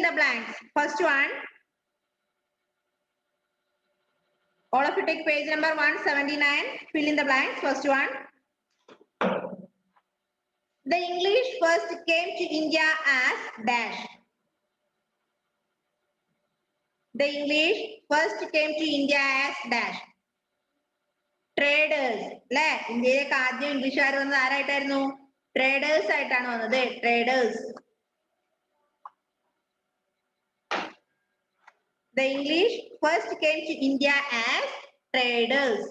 the blanks. First one. All of you take page number 179. Fill in the blanks. First one. The English first came to India as dash. The English first came to India as dash. Traders. അല്ലെ ഇന്ത്യയിലേക്ക് ആദ്യം ഇംഗ്ലീഷുകാർ വന്നത് ആരായിട്ടായിരുന്നു? Traders ആയിട്ടാണ് വന്നത്. Traders. The English first came to India as traders.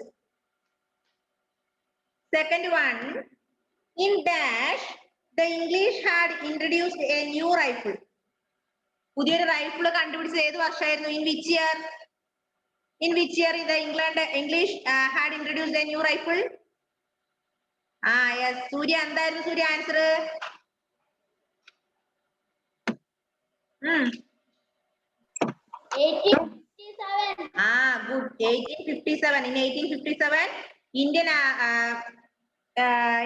Second one, in dash, the English had introduced a new rifle. പുതിയൊരു rifle കണ്ടുപിടിച്ചത് ഏത് വർഷമായിരുന്നു? In which year? In which year the English had introduced a new rifle? Yes. Surya, എന്തായിരുന്നു സൂര്യ answer? Good. 1857. In 1857, Indian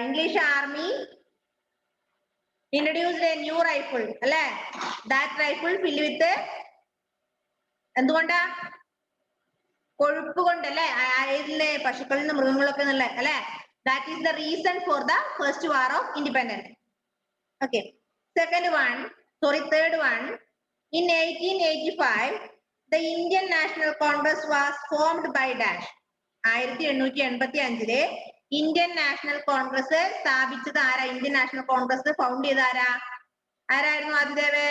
English army introduced a new rifle. അല്ലെ? That rifle filled with എന്തുകൊണ്ടാ? കൊഴുപ്പ് കൊണ്ടല്ലേ? ഇതിലെ പശുക്കളിൽ നിന്ന് മൃഗങ്ങളൊക്കെ അല്ലെ? That is the reason for the first war of independence. Okay. Third one. In 1885, the Indian National Congress was formed by dash. 1885 Indian national Congress സ്ഥാപിച്ചത് ആരാ? ഇന്ത്യൻ നാഷണൽ കോൺഗ്രസ് ഫൗണ്ട് ചെയ്ത ആരായിരുന്നു? ആദിദേവേ?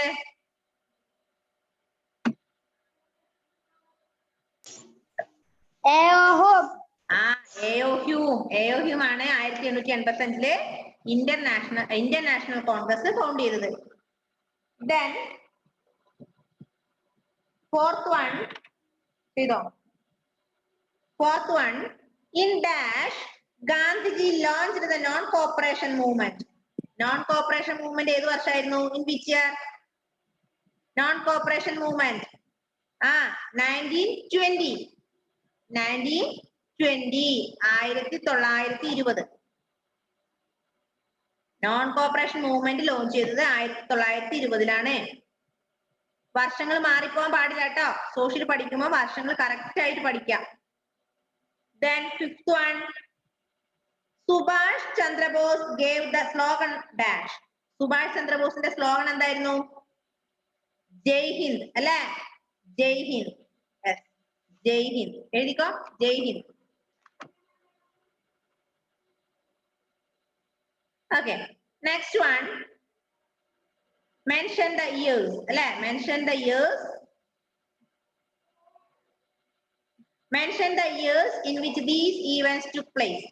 എഒഹ്യൂം ആണ് 1885 ഇന്ത്യൻ നാഷണൽ കോൺഗ്രസ് ഫൗണ്ട് ചെയ്തത്. Then fourth one, in dash, Gandhiji launched the non-cooperation movement. Non-cooperation movement ഏത് വർഷമായിരുന്നു? In which year? Non-cooperation movement 1920. 1920. Non corporation movement launch ചെയ്തത് 1920. വർഷങ്ങൾ മാറിപ്പോകാൻ പാടില്ല കേട്ടോ. സോഷ്യൽ പഠിക്കുമ്പോൾ വർഷങ്ങൾ കറക്റ്റ് ആയിട്ട് പഠിക്കാം. Then fifth one, Subhash Chandra Bose gave the slogan dash. Subhash ചന്ദ്രബോസിന്റെ സ്ലോഗൻ എന്തായിരുന്നു? ജയ് ഹിന്ദ് അല്ലെ? ജയ് ഹിന്ദ്. ജയ് ഹിന്ദ് എഴുതിക്കോ. ജയ് Hind. Okay. Next one. Mention the years. അല്ലെ? Mention the years. Mention the years in which these events took place.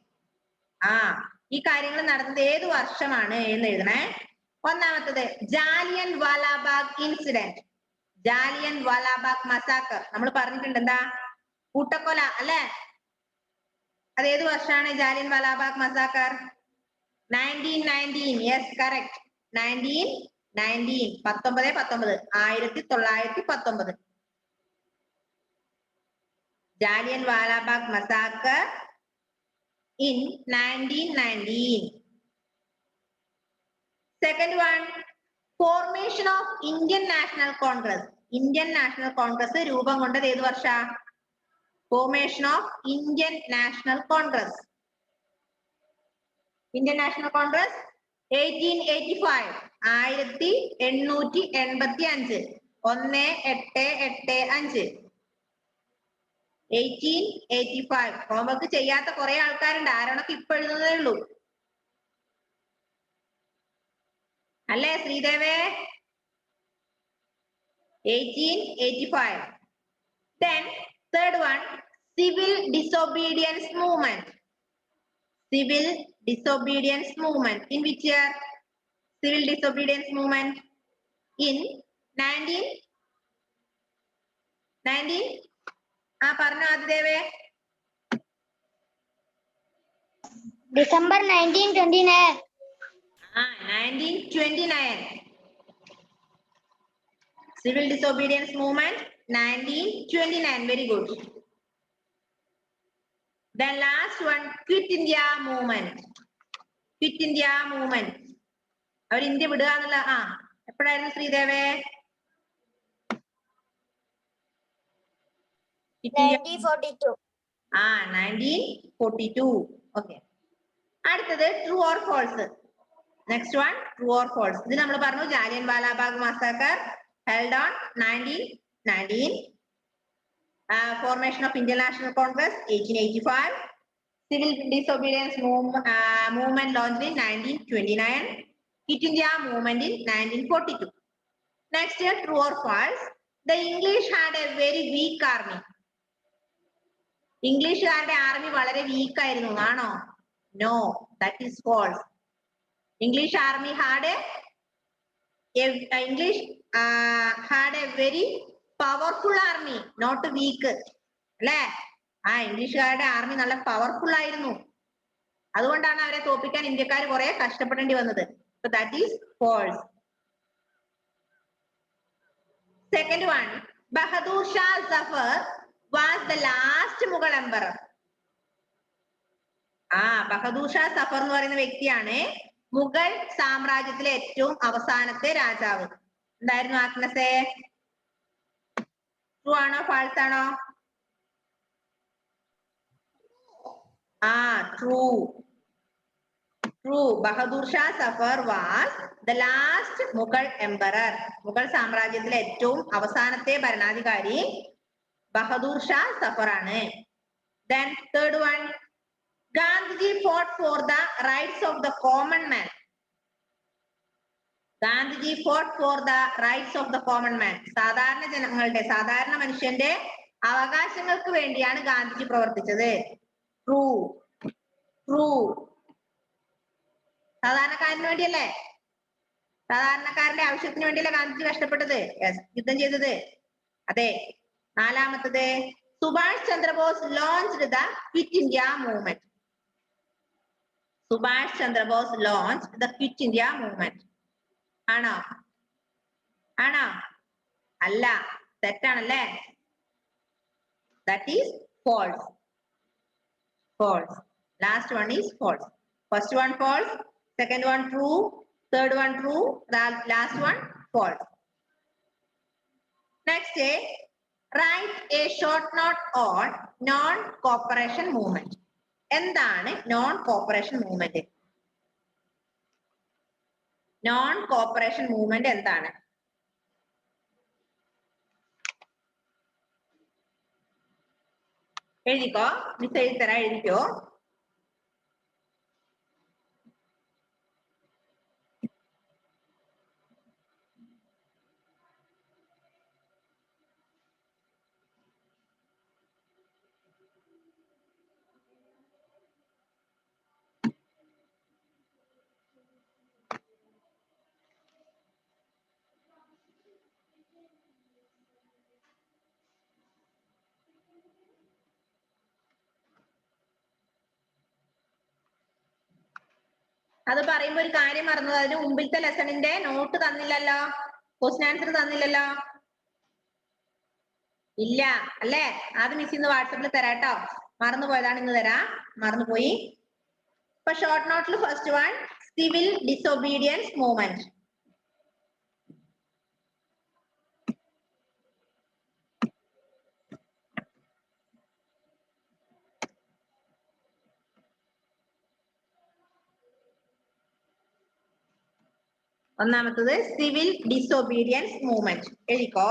ഈ കാര്യങ്ങൾ നടന്നത് ഏത് വർഷമാണ് എന്ന് എഴുതണേ. ഒന്നാമത്തത് ജാലിയൻ വാലാബാഗ് ഇൻസിഡന്റ്. ജാലിയൻ വാലാബാഗ് മസാക്കർ നമ്മൾ പറഞ്ഞിട്ടുണ്ട്. എന്താ? കൂട്ടക്കൊല അല്ലെ? അത് ഏത് വർഷമാണ് Jallian Walabagh massacre? 1919. Yes, correct. 1919. Jallian Walabagh massacre in 1919. Second one, formation of Indian National Congress. Indian National Congress രൂപം കൊണ്ടത് ഏത് വർഷ? Formation of Indian National Congress. Indian National Congress 1885. 1885. 1885. 1885. Homework ചെയ്യാത്ത കുറെ ആൾക്കാരുണ്ട്. ആരാണൊക്കെ ഇപ്പൊ എഴുതുന്നതേ ഉള്ളൂ അല്ലേ ശ്രീദേവേ? 1885. Then third one, civil disobedience movement. Civil disobedience movement. In which year? Civil disobedience movement in 19 പറഞ്ഞോ ആദിദേവേ. December 1929. 1929. Civil disobedience movement 1929. Very good. Then last one, Quit India movement. Quit India movement. അവർ India വിടുക എന്നുള്ള എപ്പോഴായിരുന്നു ശ്രീദേവേ? 1942. 1942. Okay. അടുത്തത് true or false. Next one true or false. ഇത് നമ്മൾ പറഞ്ഞു Jallian Walabagh massacre held on 1919. Formation of Indian National Congress 1885. Civil disobedience movement launched in 1929. Quit India movement in 1942. Next year, true or false? The English had a very weak army. ഇംഗ്ലീഷുകാരുടെ army വളരെ weak ആയിരുന്നു ആണോ? No, that is false. English army had a very powerful army, not weak അല്ലേ? ഇംഗ്ലീഷുകാരുടെ army നല്ല powerful ആയിരുന്നു. അതുകൊണ്ടാണ് അവരെ തോപ്പിക്കാൻ ഇന്ത്യക്കാർ കുറെ കഷ്ടപ്പെടേണ്ടി വന്നത്. So that is false. Second one, Bahadur Shah Zafar was the last Mughal emperor. Bahadur Shah Zafar എന്ന് പറയുന്ന വ്യക്തിയാണ് മുഗൾ സാമ്രാജ്യത്തിലെ ഏറ്റവും അവസാനത്തെ രാജാവ്. എന്തായിരുന്നു ആഗ്നസേ? ട്രൂ ആണോ ഫാൾസ് ആണോ? True. True. Bahadur Shah Zafar was the last Mughal emperor. Mughal സാമ്രാജ്യത്തിലെ ഏറ്റവും അവസാനത്തെ ഭരണാധികാരി ബഹദൂർ ഷാ സഫർ ആണ്. Then third one, Gandhiji fought for the rights of the common man. Gandhiji fought for the rights of the common man. സാധാരണ ജനങ്ങളുടെ, സാധാരണ മനുഷ്യന്റെ അവകാശങ്ങൾക്ക് വേണ്ടിയാണ് ഗാന്ധിജി പ്രവർത്തിച്ചത്. ട്രൂ. ട്രൂ. സാധാരണക്കാരന് വേണ്ടിയല്ലേ? സാധാരണക്കാരന്റെ ആവശ്യത്തിന് വേണ്ടിയല്ലേ ഗാന്ധിജി കഷ്ടപ്പെട്ടത്, യുദ്ധം ചെയ്തത്? അതെ. നാലാമത്തത്, Subhash Chandrabose launched the quit India movement. Subhash Chandrabose launched the quit India movement. ആണോ? ആണോ? അല്ല, തെറ്റാണല്ലേ? That is false. False. Last one is false. First one false, second one true, third one true, last one false. Next, write a short note on non-cooperation movement. എന്താണ് non-cooperation movement? Non-cooperation movement എന്താണ്? എഴുതിക്കോ, miss എഴുതി തരാം, എഴുതിക്കോ. അത് പറയുമ്പോ ഒരു കാര്യം മറന്നത്, അതിന് മുമ്പിലത്തെ ലെസണിന്റെ നോട്ട് തന്നില്ലല്ലോ, ക്വസ്റ്റ്യൻ ആൻസർ തന്നില്ലല്ലോ. ഇല്ല അല്ലേ? അത് മിസ് ഇന്ന് വാട്സപ്പിൽ തരാട്ടോ. മറന്നു പോയതാണ്, ഇന്ന് തരാം. മറന്നുപോയി. ഇപ്പൊ ഷോർട്ട് നോട്ടിൽ first one, civil disobedience movement. ഒന്നാമത്തത് സിവിൽ ഡിസൊബീഡിയൻസ് മൂവ്മെന്റ്. എഴുതിക്കോ.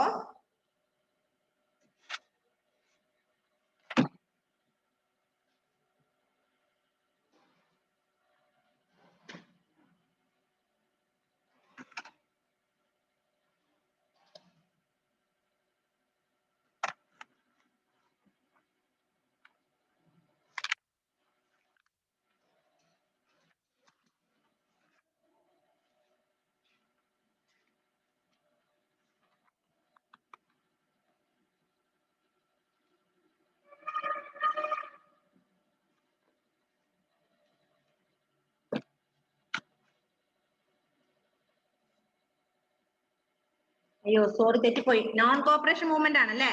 അയ്യോ സോറി, തെറ്റിപ്പോയി. നോൺ കോപ്പറേഷൻ മൂവ്മെന്റ് ആണല്ലേ?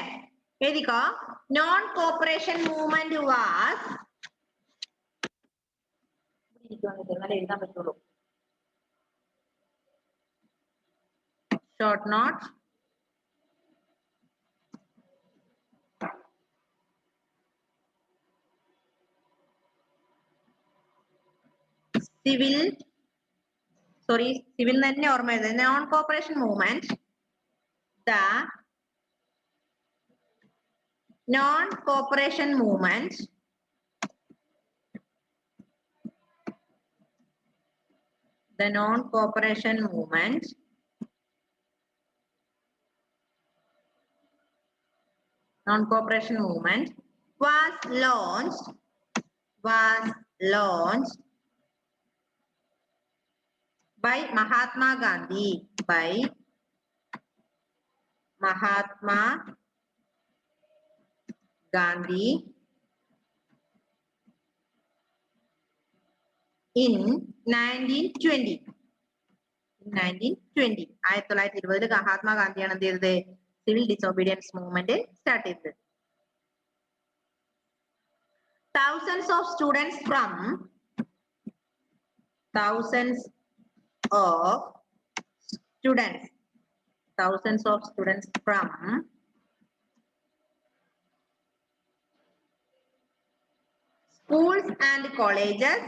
എഴുതിക്കോ. നോൺ കോപ്പറേഷൻ മൂവ്മെന്റ് വാസ്, എന്നാലേ എഴുതാൻ പറ്റുള്ളൂ. Short note. സിവിൽ തന്നെ ഓർമ്മ ചെയ്തത്. Non corporation movement, the non corporation movement was launched by Mahatma Gandhi in 1920. 1920 മഹാത്മാഗാന്ധിയാണ് എന്ത് ചെയ്തത്? സിവിൽ ഡിസോബീഡിയൻസ് മൂവ്മെന്റ് സ്റ്റാർട്ട് ചെയ്തത്. Thousands of students from schools and colleges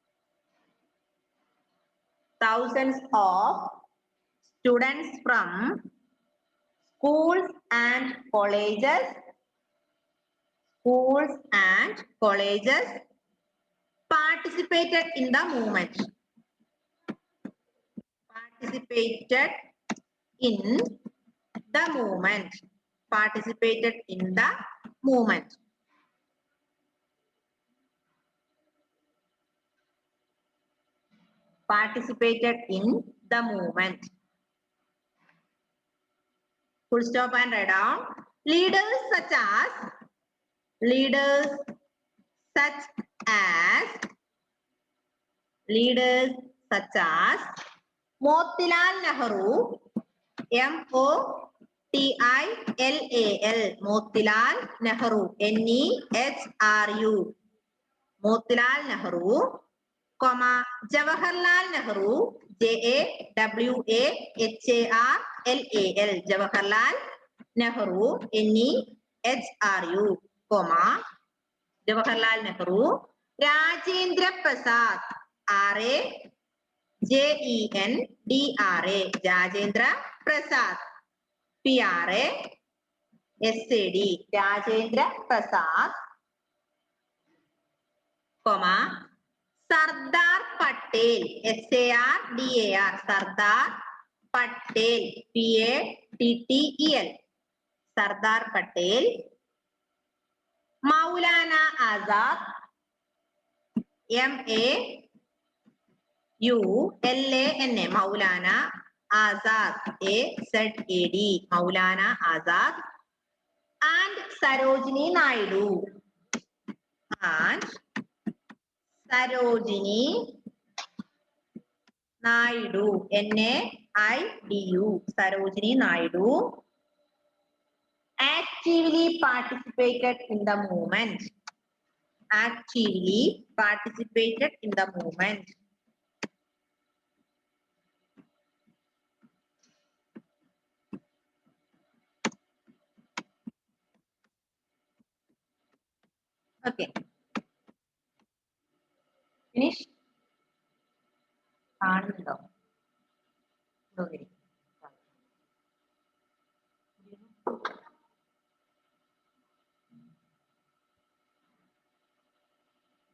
thousands of students from schools and colleges participated in the movement. Participated in the movement. Full stop and write down. Leaders such as Motilal Nehru, M-O-T-I-L-A-L, Motilal Nehru, N-E-H-R-U, Motilal Nehru, comma, Jawaharlal Nehru, J-A-W-A-H-A-R-L-A-L, Jawaharlal Nehru, N-E-H-R-U, comma, Jawaharlal Nehru, Rajendra Prasad, R-A-J-E-N-D-R-A, Rajendra Prasad, P-R-A-S-A-D, Rajendra Prasad, comma, Sardar Patel, S-A-R-D-A-R, Sardar Patel, P-A-T-T-E-L, Sardar Patel, Maulana Azad, M-A-U-L-A-N-A, Maulana Azad, A-Z-A-D, Maulana Azad, and Sarojini Naidu, N-A-I-D-U, Sarojini Naidu, actively participated in the movement. Okay. Finish? കാണുന്നുണ്ടോ?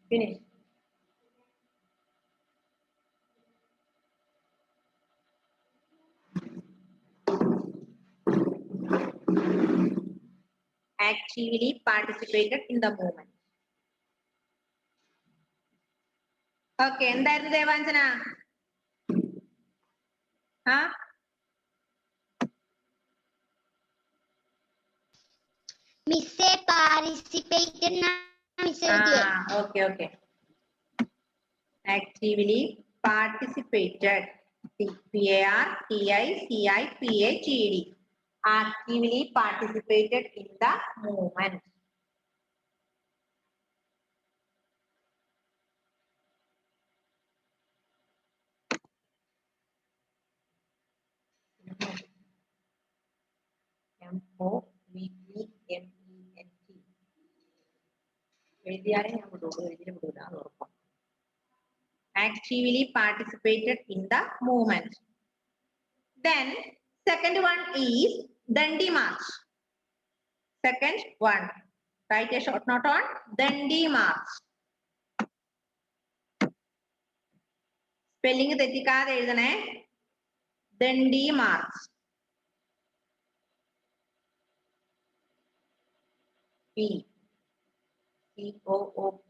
Finish. Actively participated in the movement. Okay, എന്തായിരുന്നു ദേവാഞ്ജന? മിസ്സേ participated Okay. Actively participated. P-A-R-T-I-C-I-P-A-T-E-D. Actively participated in the movement. MOVEMENT. എഴുതിയാലേ ഞാൻ വിടുള്ളൂ, എഴുതി വിടൂല അത് ഉറപ്പാണ്. Actively participated in the movement. Then second one is Dandi March. Second one, write a short note on Dandi March. Spelling തെറ്റിക്കാതെ എഴുതണേ. Dandi March. P COOP.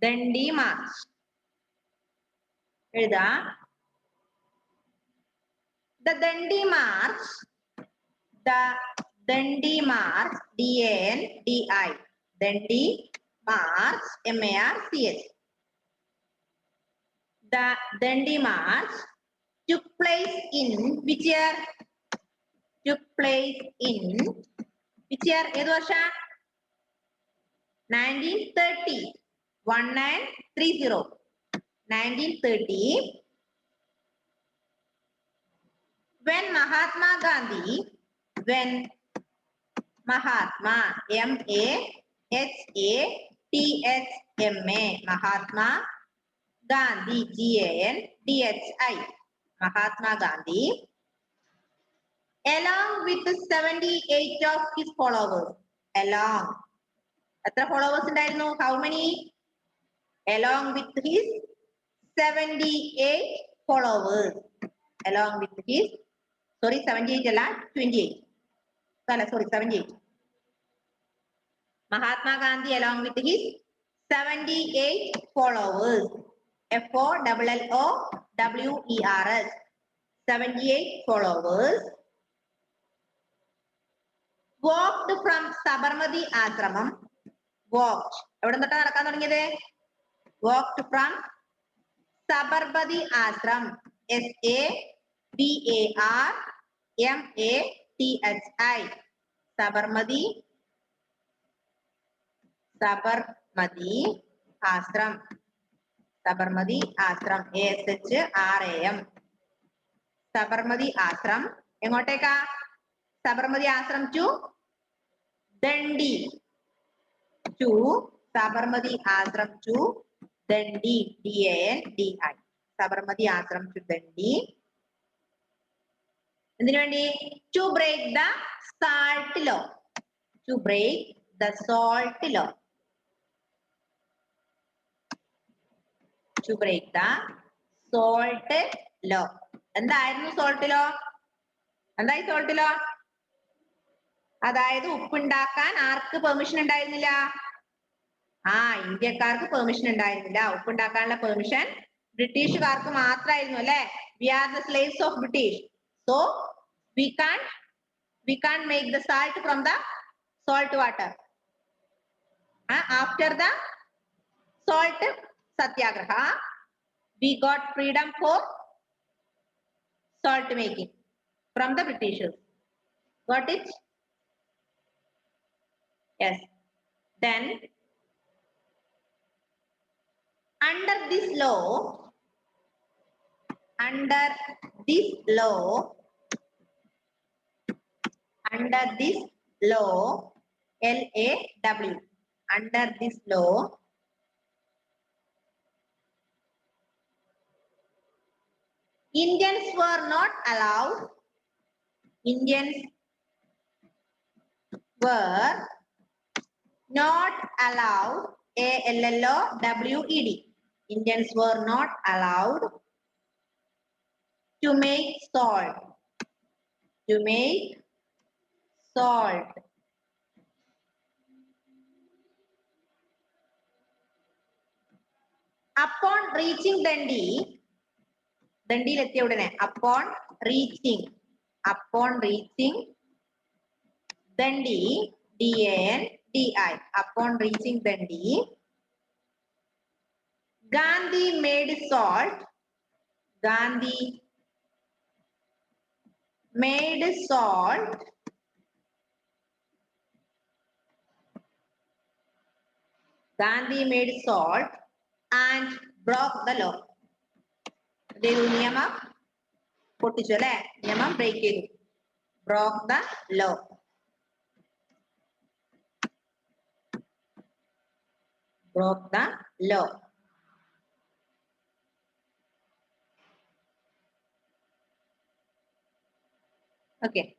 Dandi March. എഴുതാ. The Dandi March. The Dandi March. DANDI. Dandi March. MARCH. The Dandi March took place in which year? Took place in which year? ഏത് വർഷം? 1930. 1930. 1930. When Mahatma Gandhi, when Mahatma, MAHATMA, Mahatma Gandhi, GANDHI, Mahatma Gandhi, along with 78 of his followers, along, എത്ര followers ഉണ്ടായിരുന്നു? How many? Along with his 78 followers, along with his, sorry 78 അല്ല 28, അല്ല sorry 78. Mahatma Gandhi along with his 78 followers, FOLLOWERS, 78 followers, walked from Sabarmati Ashramam. Walked. എവിടെ നിന്നിട്ടാ നടക്കാൻ തുടങ്ങിയത്? Walked from Sabarmati Ashram. SABARMATI. Sabarmati. Sabarmati Ashram. Sabarmati Ashram. ASHRAM. Sabarmati Ashram. എങ്ങോട്ടേക്കാ? Sabarmati Ashram to Dandi. To Sabarmati Ashram to Dandi. DANDI. Sabarmati Ashram to Dandi. എന്തിനു വേണ്ടി? To break the salt law. To break the salt law. To break the salt law. എന്തായിരുന്നു salt law? എന്തായി salt law? അതായത് ഉപ്പുണ്ടാക്കാൻ ആർക്ക് permission ഉണ്ടായിരുന്നില്ല? ഇന്ത്യക്കാർക്ക് permission ഉണ്ടായിരുന്നില്ല. ഉപ്പുണ്ടാക്കാനുള്ള permission ബ്രിട്ടീഷുകാർക്ക് മാത്രമായിരുന്നു അല്ലെ? We are the slaves of British. So we can't make the salt from the salt water. After the salt satyagraha, we got freedom for salt making from the Britishers. Got it? Yes. Then under this law, under this law, under this law, LAW, under this law, Indians were not allowed, Indians were not allowed, ALLOWED, Indians were not allowed to make salt, to make salt. Upon reaching Dandi, Dandiil എത്തിയ ഉടനെ, upon reaching Dandi, DANDI, upon reaching Dandi, Gandhi made salt, Gandhi made salt and broke the law. നിയമം പൊട്ടിച്ചു അല്ലെ? നിയമം break ചെയ്തു. Broke the law. Broke the law. Okay.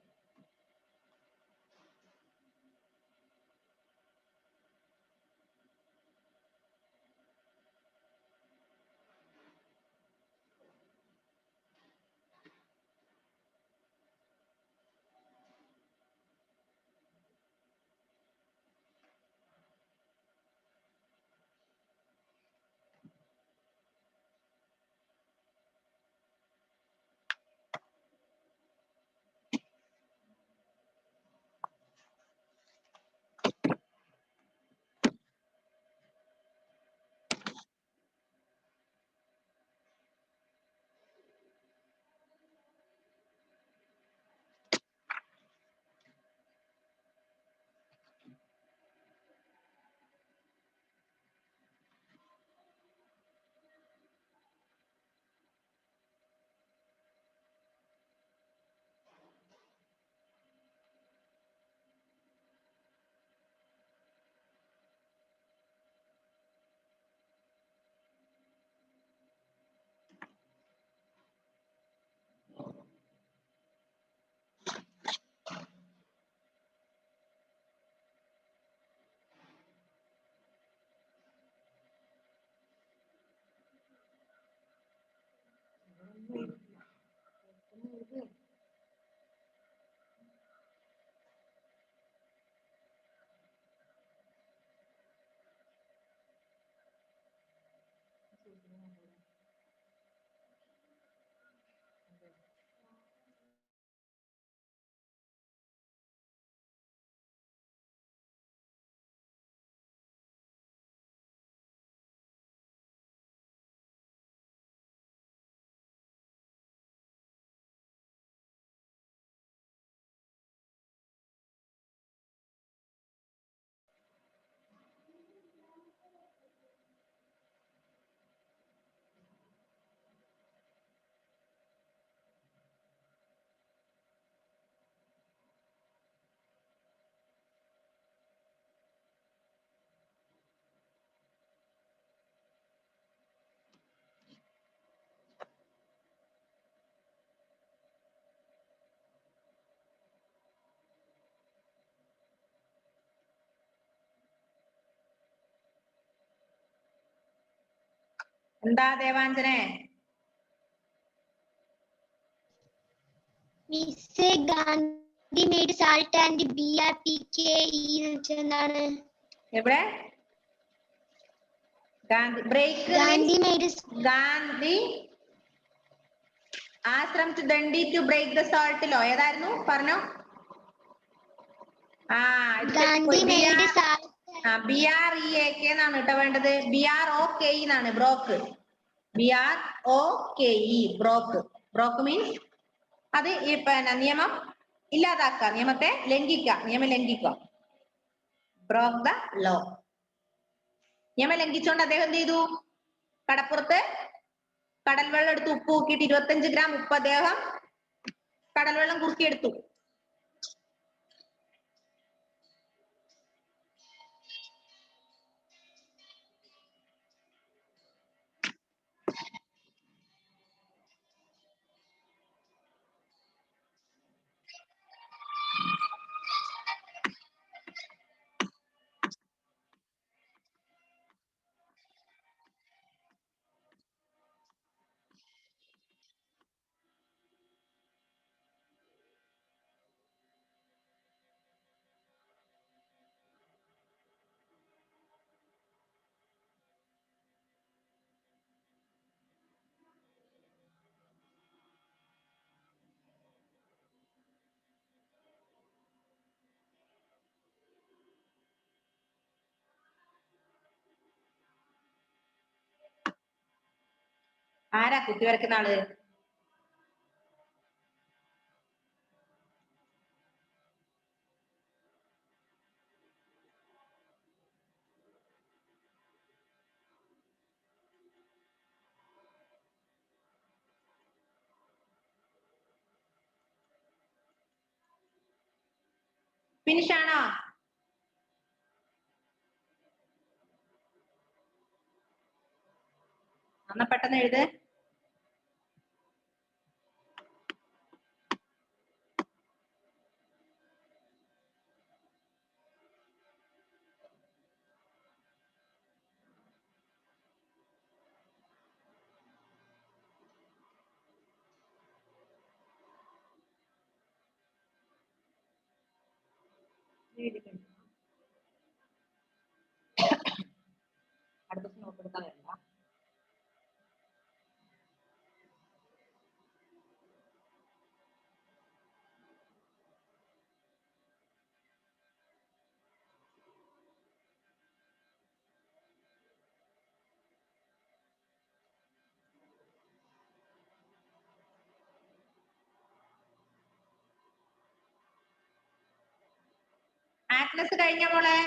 എന്താ ദേവാഞ്ജനെ? Miss Gandhi made salt and BRPKE എന്താണ്? എവിടെ? Gandhi break Gandhi made Gandhi ashram to Dandi to break the സോൾട്ടിലോ ഏതായിരുന്നു പറഞ്ഞോ? Gandhi made salt. BREAK എന്നാണ് കേട്ടോ വേണ്ടത്. BROKE എന്നാണ് ബ്രോക്ക്. BROKE ബ്രോക്ക്. ബ്രോക്ക് മീൻസ് അത് ഈ പിന്നെ നിയമം ഇല്ലാതാക്കുക, നിയമത്തെ ലംഘിക്കുക, നിയമം ലംഘിക്കുക. ബ്രോക്ക് ദ ലോ. നിയമം ലംഘിച്ചുകൊണ്ട് അദ്ദേഹം എന്ത് ചെയ്തു? കടപ്പുറത്ത് കടൽ വെള്ളം എടുത്ത് ഉപ്പ് നോക്കിയിട്ട് 25 ഗ്രാം ഉപ്പ് അദ്ദേഹം കടൽ വെള്ളം കുറുക്കിയെടുത്തു. ആരാ കുത്തി വരക്കുന്ന ആള്? ഫിനിഷ് ആണോ? എന്നാ പെട്ടെന്ന് എഴുത്. അടുത്ത നോട്ട് എടുക്കാൻ വേണ്ട. ആഗ്നസ് കഴിഞ്ഞ മോളെ?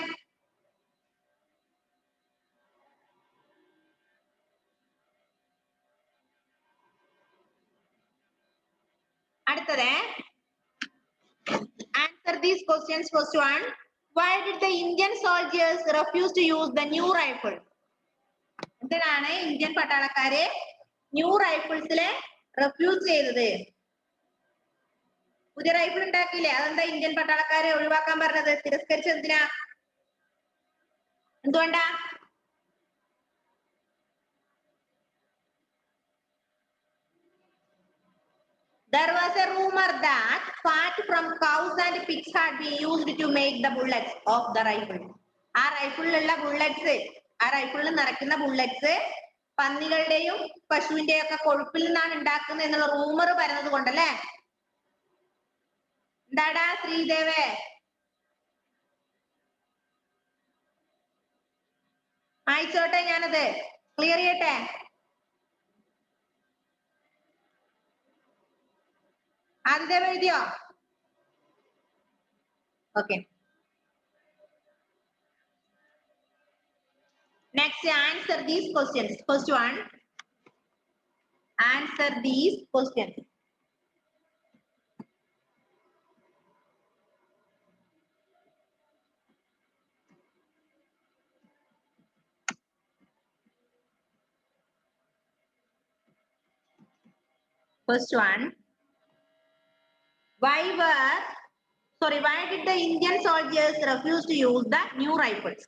അടുത്തത് answer these questions. First one, why did the Indian soldiers refuse to use the new rifle? എന്തിനാണ് ഇന്ത്യൻ പട്ടാളക്കാരെ ന്യൂ റൈഫിൾസിലെ റെഫ്യൂസ് ചെയ്തത്? പുതിയ റൈഫിൾ ഉണ്ടാക്കിയില്ലേ, അതെന്താ ഇന്ത്യൻ പട്ടാളക്കാരെ ഒഴിവാക്കാൻ പറഞ്ഞത്, തിരസ്കരിച്ചത് എന്തിനാ, എന്തുകൊണ്ടാ? There was a rumor that fat from cows and pigs had been used to make the bullets of the rifle. ആ റൈഫിളിലുള്ള bullets, ആ റൈഫിളിൽ നിറയ്ക്കുന്ന ബുള്ളറ്റ്സ് പന്നികളുടെയും പശുവിന്റെയും ഒക്കെ കൊഴുപ്പിൽ നിന്നാണ് ഉണ്ടാക്കുന്നത് എന്നുള്ള റൂമർ പറയുന്നത് കൊണ്ടല്ലേ? എന്താടാ ശ്രീദേവേ? അയച്ചോട്ടെ, ഞാനത് ക്ലിയർ ചെയ്യട്ടെ. ആദ്യത്തെ എഴുതിയോ? Okay. Next, answer these questions. First one, answer these questions. First one, why did the Indian soldiers refuse to use the new rifles?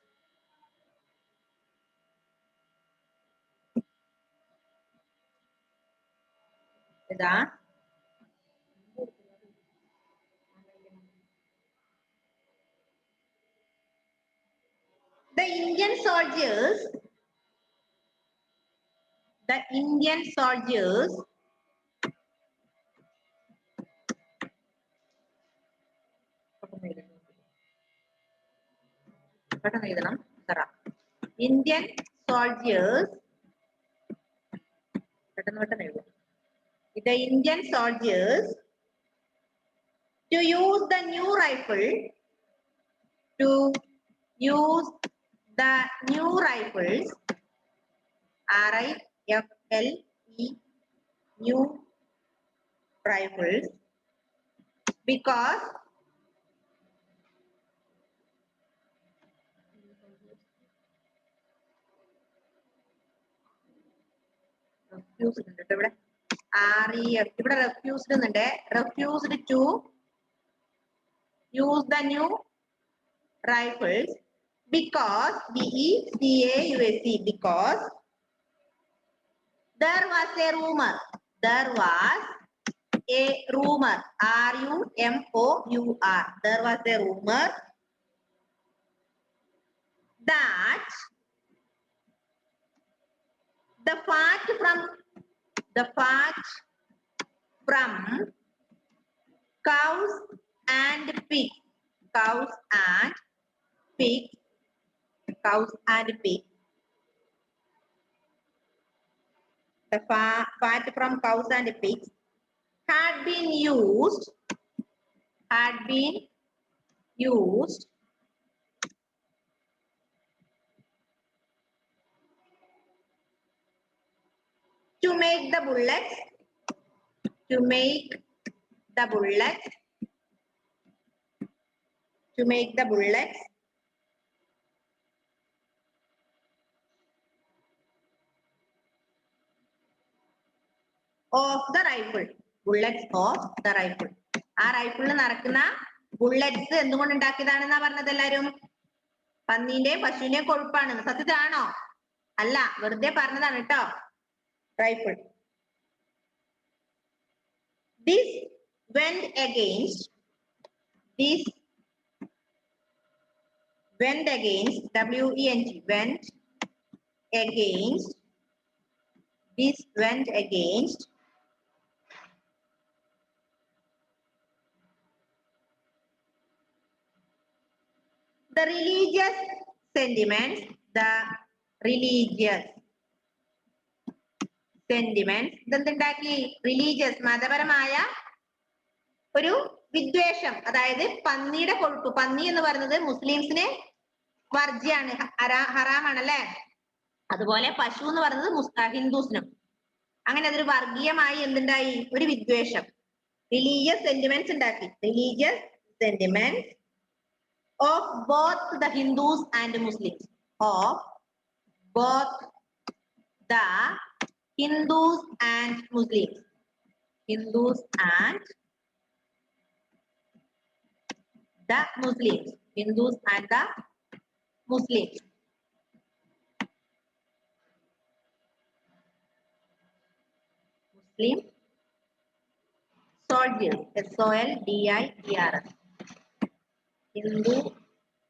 The Indian soldiers Indian soldiers to use the new rifle, RIFLE, new rifles, because refused to use the new rifles because because there was a rumor, there was a rumor that the fat from cows and pigs, the fat from cows and pigs had been used to make the bullets to make the bullets of the rifle. Bullets of the rifle. ആ റൈഫിളിൽ നടക്കുന്ന bullets എന്തുകൊണ്ട് ഉണ്ടാക്കിയതാണെന്നാ പറഞ്ഞത് എല്ലാരും? പന്നീന്റെയും പശുവിന്റെയും കൊഴുപ്പാണ്. സത്യത്തിലാണോ? അല്ല, വെറുതെ പറഞ്ഞതാണ് കേട്ടോ. Rifle. This went against WENT, went against this went against the religious sentiments, ഇതെന്തുണ്ടാക്കി? റിലീജിയസ്, മതപരമായ ഒരു വിദ്വേഷം. അതായത് പന്നിയുടെ കൊഴുപ്പ്. പന്നി എന്ന് പറയുന്നത് മുസ്ലിംസിന് വർജ്യാണ്, ഹറാമാണല്ലേ. അതുപോലെ പശു എന്ന് പറയുന്നത് ഹിന്ദുസിനും. അങ്ങനെ അതൊരു വർഗീയമായി എന്തുണ്ടായി? ഒരു വിദ്വേഷം. റിലീജിയസ് സെന്റിമെന്റ്സ് ഉണ്ടാക്കി. Religious sentiments of both the Hindus and Muslims. Of both the Hindus and Muslims. Hindus and the Muslims. Hindus and the Muslims. Muslim soldiers. SOLDIERS. Hindu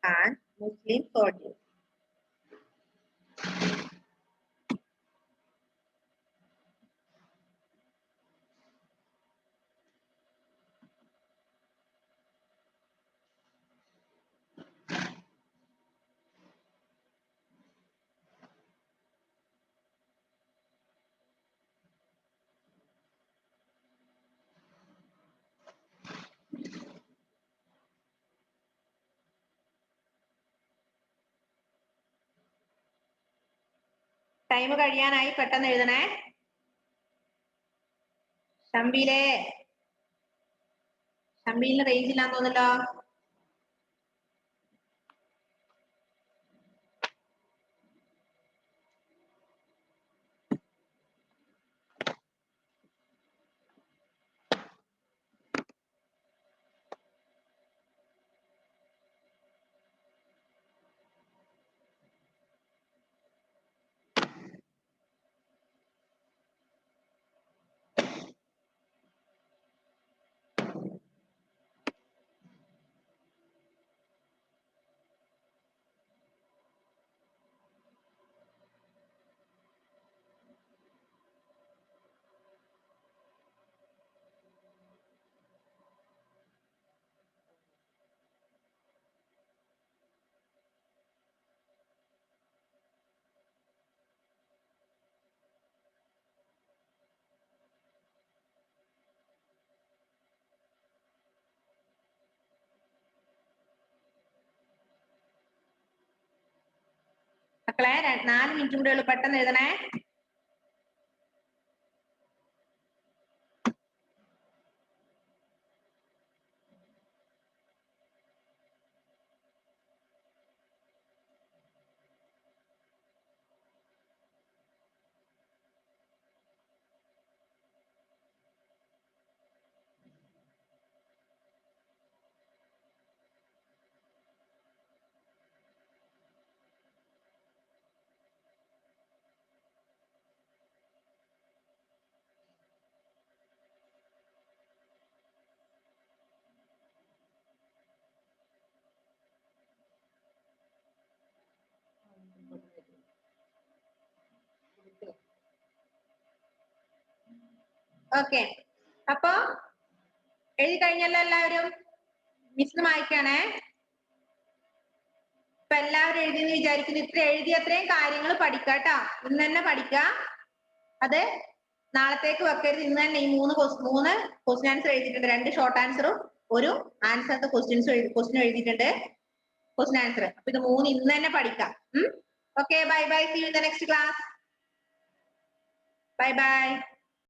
and Muslim soldiers. Time കഴിയാനായി, പെട്ടെന്ന് എഴുതണേ. ഷംബീലിന് range ഇല്ലാന്ന് തോന്നല്ലോ. മക്കളെ 4 minute കൂടെ ഉള്ളു, പെട്ടെന്ന് എഴുതണേ. Okay, അപ്പൊ എഴുതി കഴിഞ്ഞല്ലോ എല്ലാവരും? മിസ് വായിക്കണേ. ഇപ്പൊ എല്ലാവരും എഴുതിയെന്ന് വിചാരിക്കുന്നു. ഇത്ര എഴുതി അത്രയും കാര്യങ്ങൾ പഠിക്കാട്ടോ. ഇന്ന് തന്നെ പഠിക്കുക. അത് നാളത്തേക്ക് വെക്കരുത്. ഇന്ന് തന്നെ ഈ 3 ക്വസ്റ്റ്യൻ ആൻസർ എഴുതിയിട്ടുണ്ട്. 2 ഷോർട്ട് ആൻസറും ഒരു ആൻസർ ക്വസ്റ്റ്യൻ എഴുതിയിട്ടുണ്ട്, ക്വസ്റ്റ്യൻ ആൻസർ. അപ്പൊ ഇത് 3 ഇന്ന് തന്നെ പഠിക്കാം. Okay, bye bye. See you in the next class. Bye by.